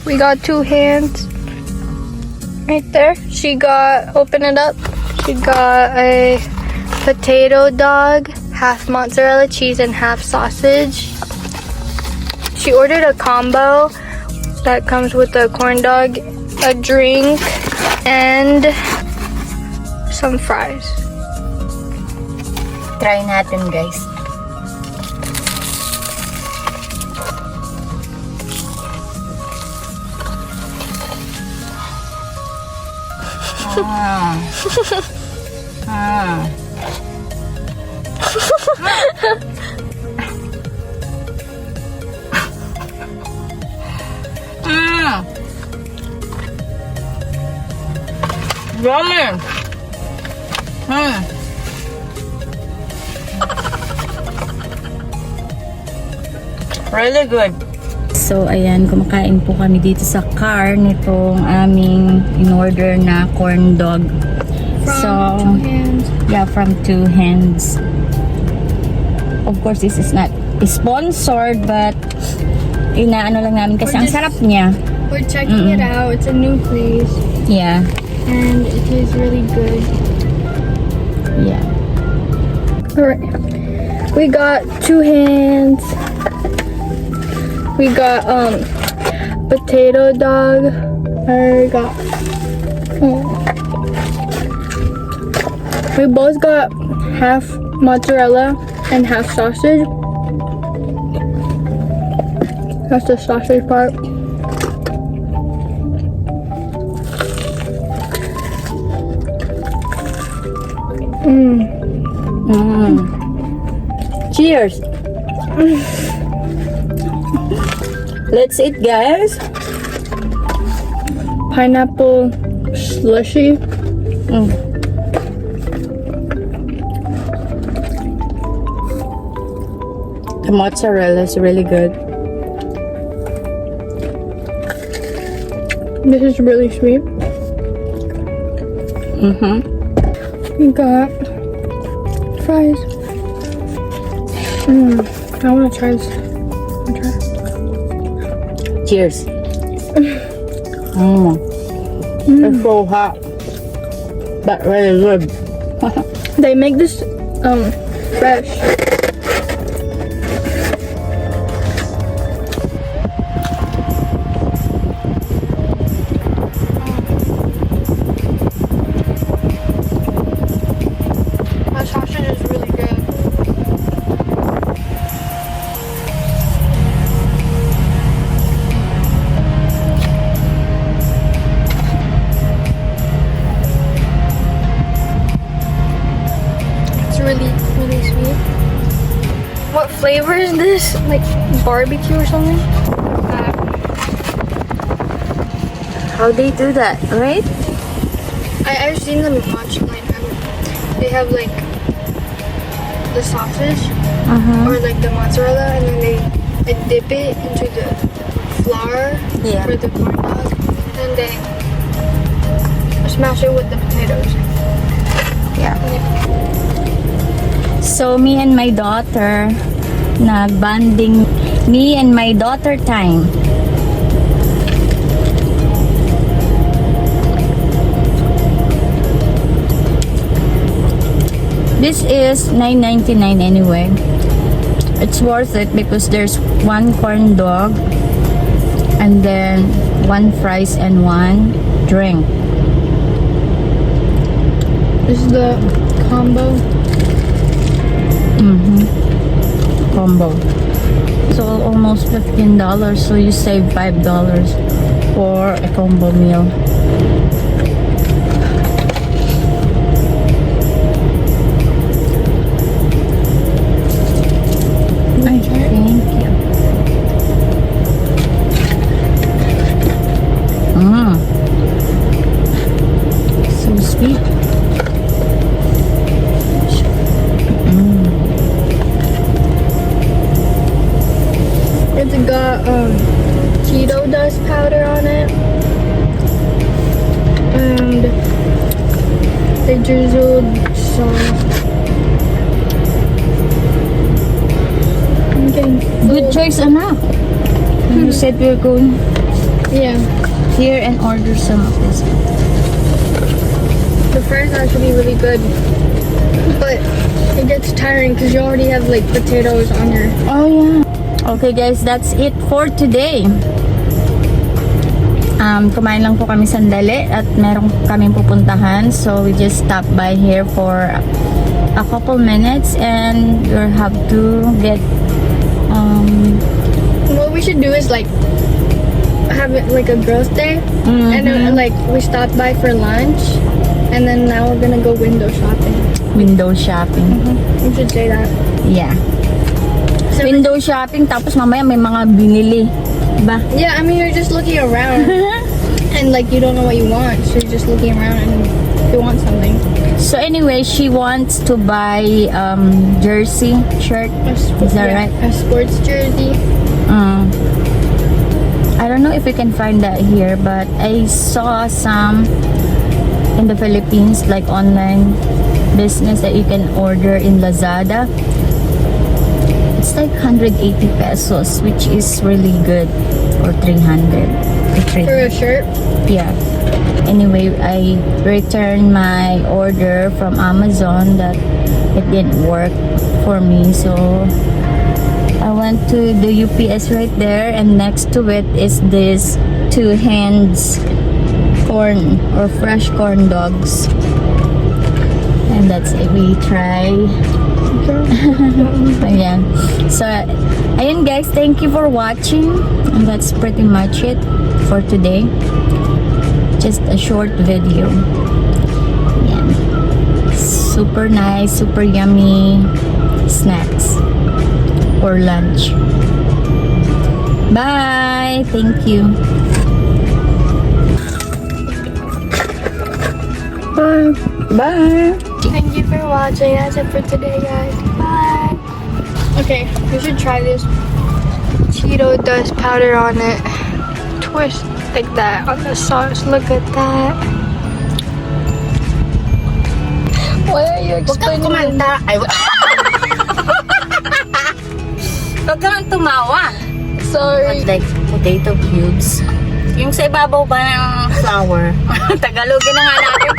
We got 2 hands right there. She got, open it up. She got a potato dog, half mozzarella cheese and half sausage. She ordered a combo that comes with a corn dog, a drink, and some fries. Try natin, guys. Yummy. Really good. So, ayan, kumakain po kami dito sa car nitong aming in-order na corn dog. From 2 hands. Yeah, from 2 hands. Of course, this is not sponsored, but inaano lang namin kasi ang sarap niya. We're checking it out. It's a new place. Yeah. And it tastes really good. Yeah. Alright. We got 2 hands. We got potato dog. I got we both got half mozzarella and half sausage. That's the sausage part. Cheers. Let's eat, guys. Pineapple slushy. The mozzarella is really good. This is really sweet. We got fries. I want to try this. Cheers. It's so hot, but really good. They make this fresh. The sausage is really good. It's really, really sweet. What flavor is this? Like barbecue or something? How they do that, right? I've seen them watch like they have like the sausage or like the mozzarella, and then they dip it into the flour for the corn dog, and they smash it with the potatoes. Yeah. So, me and my daughter, nag-bonding, me and my daughter time. This is $9.99 anyway. It's worth it because there's 1 corn dog and then 1 fries and 1 drink. This is the combo. Combo. So almost $15, so you save $5 for a combo meal. Ay, thank you. So sweet. It's got Cheeto dust powder on it, and they drizzled some. I'm getting full. Good choice, anak. You said we were going Yeah. here and order some of this. The fries are actually really good. But it gets tiring because you already have like potatoes on your... Oh yeah. Okay guys, that's it for today. Kumain lang po kami sandali at meron kaming pupuntahan. So we just stopped by here for a couple minutes and we'll have to get What we should do is like have it like a girls' day, and then like we stopped by for lunch, and then now we're gonna go window shopping. window shopping. We should say that. Yeah. So Window shopping tapos mamaya may mga binili. Diba? yeah, I mean you're just looking around, and like you don't know what you want, so you're just looking around and you want something. So anyway, she wants to buy jersey shirt. Is that right? A sports jersey. I don't know if we can find that here, but I saw some in the Philippines, like online business that you can order in Lazada. It's like 180 pesos, which is really good, or 300. For a shirt? Yeah. Anyway, I returned my order from Amazon that it didn't work for me, so I went to the UPS right there, and next to it is this 2 hands corn or fresh corn dogs, and that's it. We try. Ayan. So ayun guys, thank you for watching, and that's pretty much it for today. Just a short video. Ayan. Super nice, super yummy snacks or lunch. Bye. Thank you. Bye. Bye. Thank you for watching. That's it for today, guys. Bye. Okay, we should try this Cheeto dust powder on it. Twist like that on the sauce. Look at that. Why are you explaining? Ay, Huwag ka lang tumawa. Sorry. Like potato cubes. Yung sa ibabaw ba ng flour? Tagalogin na nga natin.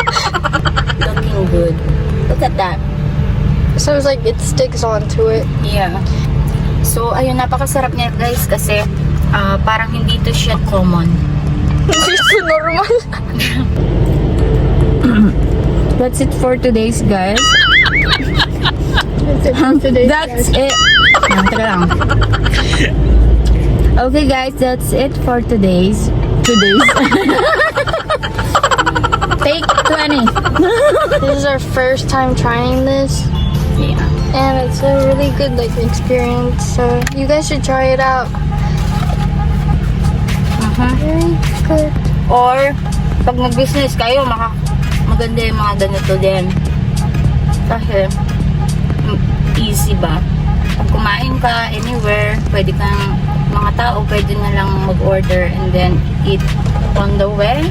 Looking good. Look at that. So it's like it sticks onto it. Yeah. So, ayun, napakasarap niya guys kasi parang hindi to siya common. Hindi so normal. That's it for today's guys. That's it for today. That's it. Teka lang. Okay guys, that's it for today's. Take 20. This is our first time trying this, Yeah. and it's a really good like experience. So you guys should try it out. Very good. Or, pag mag-business kayo, maganda yung mga ganito din. Kasi, easy ba? Pag kumain ka anywhere, pwede kang, mga tao, pwede na lang mag-order and then eat on the way.